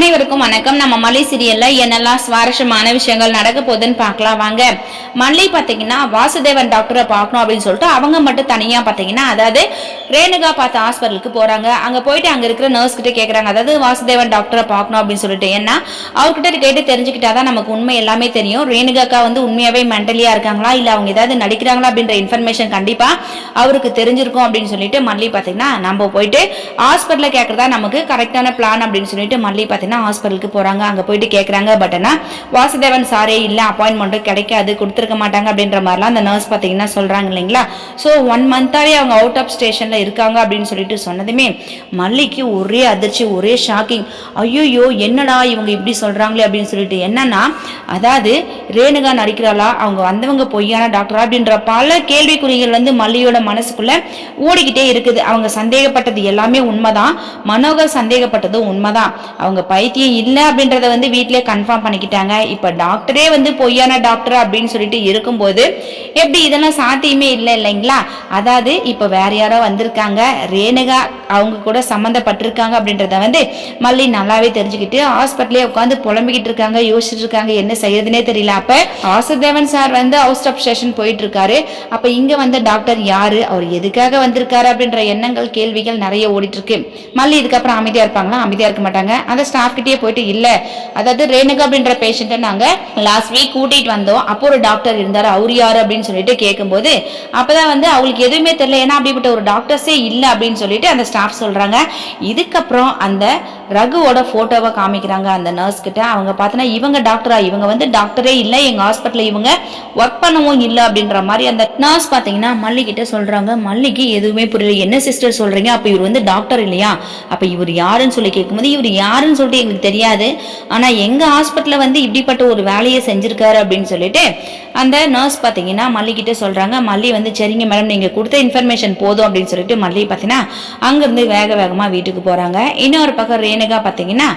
அனைவருக்கும் வணக்கம். நம்ம மல்லி சீரியல்ல என்னெல்லாம் சுவாரஸ்யமான விஷயங்கள் நடக்க போகுதுன்னு பார்க்கலாம் வாங்க. மல்லி பாத்தீங்கன்னா வாசுதேவன் டாக்டரை பார்க்கணும் அப்படின்னு சொல்லிட்டு அவங்க மட்டும் தனியா பாத்தீங்கன்னா, அதாவது ரேணுகா பார்த்த ஹாஸ்பிட்டலுக்கு போறாங்க. அங்க போயிட்டு அங்க இருக்கிற நர்ஸ் கிட்ட கேக்குறாங்க, அதாவது வாசுதேவன் டாக்டரை பார்க்கணும் அப்படின்னு சொல்லிட்டு. ஏன்னா அவர்கிட்ட கேட்டு தெரிஞ்சுக்கிட்டாதான் நமக்கு உண்மை எல்லாமே தெரியும். ரேணுகாக்கா உண்மையாவே மென்டலியா இருக்காங்களா இல்ல அவங்க ஏதாவது நடிக்கிறாங்களா அப்படின்ற இன்ஃபர்மேஷன் கண்டிப்பா அவருக்கு தெரிஞ்சிருக்கும் அப்படின்னு சொல்லிட்டு மல்லி பாத்தீங்கன்னா நம்ம போயிட்டு ஹாஸ்பிட்டல்ல கேட்கறதா நமக்கு கரெக்டான பிளான் அப்படின்னு சொல்லிட்டு மல்லி ஹாஸ்பிட்டலுக்கு போறாங்க. அங்க போயிட்டு கேக்குறாங்க. பட் ஆனா வாசுதேவன் சாரே இல்ல, அப்பாயின்மெண்ட்டும் கிடைக்காது, கொடுத்துருக்க மாட்டாங்க அப்படின்ற மாதிரிலாம் அந்த நர்ஸ் பாத்தீங்கன்னா சொல்றாங்க இல்லைங்களா. ஸோ 1 மந்தாவே அவங்க அவுட் ஆஃப் ஸ்டேஷன்ல இருக்காங்க அப்படின்னு சொல்லிட்டு சொன்னதுமே மல்லிக்கு ஒரே அதிர்ச்சி, ஒரே ஷாக்கிங். ஐயோ என்னடா இவங்க இப்படி சொல்றாங்களே அப்படின்னு சொல்லிட்டு. என்னன்னா அதாவது ரேணுகா நடிக்கிறாளா, அவங்க வந்தவங்க பொய்யான டாக்டரா அப்படின்ற பல கேள்விக்குறிகள் மல்லியோட மனசுக்குள்ள ஓடிக்கிட்டே இருக்குது. அவங்க சந்தேகப்பட்டது எல்லாமே உண்மைதான், மனோகர் சந்தேகப்பட்டதும் உண்மைதான். அவங்க பைத்தியம் இல்ல அப்படின்றத வீட்டிலே கன்ஃபார்ம் பண்ணிக்கிட்டாங்க. இப்ப டாக்டரே பொய்யான டாக்டர் அப்படின்னு சொல்லிட்டு இருக்கும்போது எப்படி இதெல்லாம் சாத்தியமே இல்லை இல்லைங்களா. அதாவது இப்ப வேற யாரோ வந்திருக்காங்க, ரேணுகா அவங்க கூட சம்பந்தப்பட்டிருக்காங்க அப்படின்றத மல்லி நல்லாவே தெரிஞ்சுக்கிட்டு ஹாஸ்பிட்டலே உட்காந்து புலம்பிக்கிட்டு இருக்காங்க, யோசிச்சுட்டு இருக்காங்க, என்ன செய்யறதுனே தெரியல. அப்ப Vasudevan sir out of station போயிட்டு இருக்காரு. அப்ப இங்க வந்த டாக்டர் யாரு, அவர் எதுக்காக வந்திருக்காரு அப்படின்ற எண்ணங்கள் கேள்விகள் நிறைய ஓடிட்டு இருக்கு. மல்லி இதுக்கப்புறம் அமைதியா இருப்பாங்களா? அமைதியா இருக்க மாட்டாங்க. அந்த ஸ்டாஃப் கிட்டே போயிட்டு இல்ல, அதாவது ரேணுகா அப்படின்ற பேஷண்ட்டை நாங்க லாஸ்ட் வீக் கூட்டிட்டு வந்தோம், அப்போ ஒரு டாக்டர் இருந்தாரு, அவரு யாரு அப்படின்னு சொல்லிட்டு கேட்கும்போது அப்பதான் அவங்களுக்கு எதுவுமே தெரியல, ஏன்னா அப்படிப்பட்ட ஒரு டாக்டர்ஸே இல்ல அப்படின்னு சொல்லிட்டு அந்த ஸ்டாஃப் சொல்றாங்க. இதுக்கப்புறம் அந்த ரகுவோட போட்டோவை காமிக்கிறாங்க அந்த நர்ஸ் கிட்ட. அவங்க பார்த்தனா இவங்க டாக்டரா, இவங்க டாக்டரே இல்ல, எங்க ஹாஸ்பிட்டல்ல இவங்க ஒர்க் பண்ணவும் இல்லை அப்படின்ற மாதிரி அந்த நர்ஸ் பாத்தீங்கன்னா மல்லி கிட்ட சொல்றாங்க. மல்லிக்கு எதுவுமே புரியல. என்ன சிஸ்டர் சொல்றீங்க, அப்ப இவர் டாக்டர் இல்லையா, அப்ப இவர் யாருன்னு சொல்லி கேட்கும்போது இவர் யாருன்னு சொல்லிட்டு எங்களுக்கு தெரியாது, ஆனா எங்க ஹாஸ்பிட்டல்ல இப்படிப்பட்ட ஒரு வேலையை செஞ்சிருக்காரு அப்படின்னு சொல்லிட்டு அந்த நர்ஸ் பாத்தீங்கன்னா மல்லி கிட்ட சொல்றாங்க. மல்லி சரிங்க மேடம், நீங்க கொடுத்த இன்ஃபர்மேஷன் போதும் அப்படின்னு சொல்லிட்டு மல்லி பாத்தீங்கன்னா அங்கிருந்து வேகமா வீட்டுக்கு போறாங்க. இன்னொரு பக்கம் ரேணுகா பாத்தீங்கன்னா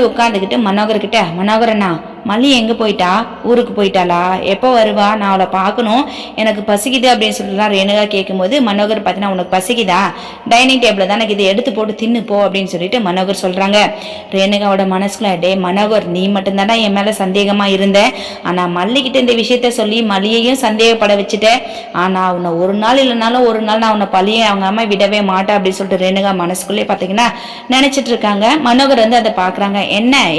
உட்கார்ந்துக்கிட்டு மனோகர் கிட்ட, மனோகரண்ணா மல்லி எங்க போயிட்டா, ஊருக்கு போயிட்டாளா, எப்போ வருவா, நான் அவளை பார்க்கணும், எனக்கு பசிக்குது அப்படின்னு சொல்லிட்டு ரேணுகா கேட்கும்போது மனோகர் பார்த்தீங்கன்னா உனக்கு பசிக்குதா, டைனிங் டேபிள் தானே இதை எடுத்து போட்டு தின்னு போ அப்படின்னு சொல்லிட்டு மனோகர் சொல்றாங்க. ரேணுகாவோட மனசுக்குள்ள டே மனோகர், நீ மட்டும்தானே என் மேல சந்தேகமா இருந்த, ஆனா மல்லிக்கிட்ட இந்த விஷயத்த சொல்லி மல்லியையும் சந்தேகப்பட வச்சுட்டேன், ஆனா உன்னை ஒரு நாள் இல்லைனாலும் ஒரு நாள் நான் உன்னை பழிய அவங்க அம்மா விடவே மாட்டேன் அப்படின்னு சொல்லிட்டு ரேணுகா மனசுக்குள்ளே பார்த்தீங்கன்னா நினைச்சிட்டு இருக்காங்க. மனோகர் அதை பாக்குறாங்க.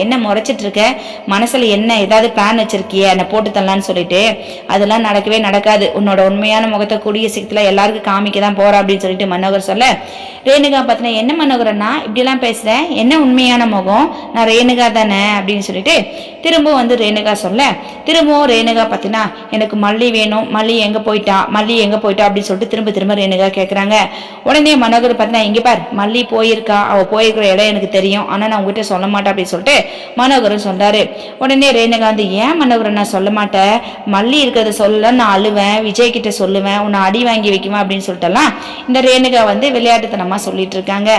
என்ன முறைச்சிட்டு இருக்க, மனசுல என்ன ஏதாவது பிளான் வச்சிருக்கிய என்ன போட்டு தரலான்னு சொல்லிட்டு. அதெல்லாம் நடக்கவே நடக்காது, உன்னோட உண்மையான முகத்தை கூடிய சீக்கிரத்துல எல்லாருக்கும் காமிக்க தான் போற அப்படின்னு சொல்லிட்டு மனோகர் சொல்ல, ரேணுகா பார்த்தீங்கன்னா என்ன மனோகரண்ணா இப்படி எல்லாம் பேசுறேன், என்ன உண்மையான முகம், நான் ரேணுகா தானே அப்படின்னு சொல்லிட்டு திரும்பவும் ரேணுகா சொல்ல, திரும்பவும் ரேணுகா பார்த்தீங்கன்னா எனக்கு மல்லி வேணும், மல்லி எங்க போயிட்டா அப்படின்னு சொல்லிட்டு திரும்ப ரேணுகா கேட்கறாங்க. உடனே மனோகர் பார்த்தீங்கன்னா இங்க பார், மல்லி போயிருக்கா, அவ போயிருக்கிற இடம் எனக்கு தெரியும், ஆனா நான் உங்ககிட்ட சொல்ல மாட்டேன் அப்படின்னு சொல்லிட்டு மனோகரும் சொல்றாரு. உடனே ரேணுகா ஏன் மனோகர் நான் சொல்ல மாட்டேன், மல்லி இருக்கிறத சொல்ல நான் அழுவேன், விஜய் கிட்ட சொல்லுவேன், உன்னை அடி வாங்கி வைக்குமா அப்படின்னு சொல்லிட்டுலாம் இந்த ரேணுகா விளையாட்டுத்தனமா சொல்லிட்டு இருக்காங்க.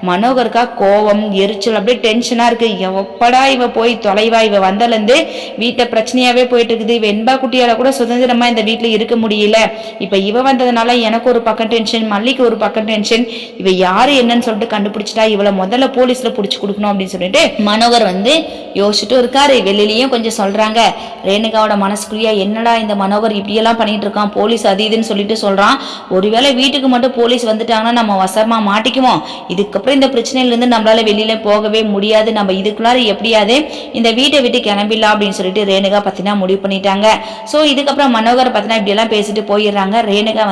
மனோகருக்கா கோவம், எரிச்சல், அப்படியே டென்ஷனா இருக்கு. எப்படா இவ போய் தொலைவா, இவ வந்தல இருந்து வீட்டை பிரச்சனையாவே போயிட்டு இருக்குது, இவ என்பா குட்டியால கூட சுதந்திரமா இந்த வீட்டுல இருக்க முடியல, இப்ப இவ வந்ததுனால எனக்கு ஒரு பக்கம் டென்ஷன், மல்லிக்கு ஒரு பக்கம் டென்ஷன், இவ யாரு என்னன்னு சொல்லிட்டு கண்டுபிடிச்சிட்டா, இவளை முதல்ல போலீஸ்ல புடிச்சு கொடுக்கணும் அப்படின்னு சொல்லிட்டு மனோகர் யோசிச்சுட்டு இருக்காரு. வெளியிலயும் கொஞ்சம் சொல்றாங்க. ரேணுகாவோட மனசுக்குள்ளேயே என்னடா இந்த மனோகர் இப்படியெல்லாம் பண்ணிட்டு இருக்கான், போலீஸ் அது இதுன்னு சொல்லிட்டு சொல்றான், ஒருவேளை வீட்டுக்கு மட்டும் போலீஸ் வந்துட்டாங்கன்னா நம்ம வசமா மாட்டிக்குவோம், இதுக்கப்புறம் இந்த பிரச்சனையில இருந்து நம்மளால வெளியில போகவே முடியாது, நம்ம இதுக்குள்ளார எப்படியாவது இந்த வீட்டை விட்டு கிளம்பிடலாம் அப்படின்னு சொல்லிட்டு ரேணுகா பார்த்தீங்கன்னா முடிவு பண்ணிட்டாங்க. ஸோ இதுக்கப்புறம் மனோகர் பார்த்தீங்கன்னா இப்படி எல்லாம் பேசிட்டு போயிடுறாங்க. ரேணுகா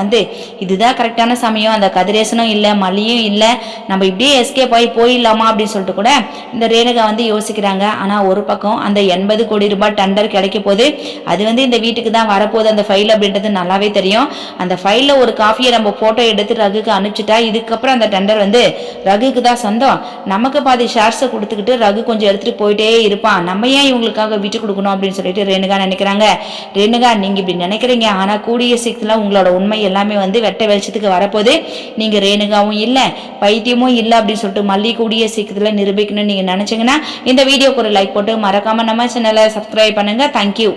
இதுதான் கரெக்டான சமயம், அந்த கதிரேசனும் இல்லை, மல்லியும் இல்லை, நம்ம இப்படியே எஸ்கேப் ஆகி போயிடலாமா அப்படின்னு சொல்லிட்டு கூட இந்த ரேணுகா யோசிக்கிறாங்க. ஆனா ஒரு பக்கம் அந்த 80 கோடி ரூபாய் டெண்டர் கிடைக்க போது அது இந்த வீட்டுக்கு தான் வரப்போகுது அந்த ஃபைல் அப்படின்றது நல்லாவே தெரியும். அந்த ஃபைல்ல ஒரு காஃபியை நம்ம போட்டோ எடுத்து ரகுக்கு அனுப்பிச்சிட்டா இதுக்கப்புறம் அந்த டெண்டர் ரகுக்கு தான் சொந்தம், நமக்கு பாதி ஷேர்ஸை கொடுத்துக்கிட்டு ரகு கொஞ்சம் எடுத்துட்டு போயிட்டே இருப்பான், நம்ம ஏன் இவங்களுக்காக விட்டு கொடுக்கணும் அப்படின்னு சொல்லிட்டு ரேணுகா நினைக்கிறாங்க. ரேணுகா நீங்க இப்படி நினைக்கிறீங்க, ஆனா கூடிய சீக்கிரத்துல உங்களோட உண்மை எல்லாமே வெட்ட வெளிச்சத்துக்கு வரப்போது, நீங்க ரேணுகாவும் இல்ல பைத்தியமும் இல்லை அப்படின்னு சொல்லிட்டு மல்லி கூடிய சீக்கிரத்துல நிரூபிக்கணும்னு நீங்க நினைச்சீங்கன்னா இந்த வீடியோக்கு ஒரு லைக் போட்டு மறக்காம நம்ம சேனலை சப்ஸ்கிரைப் பண்ணுங்க. தேங்க்யூ.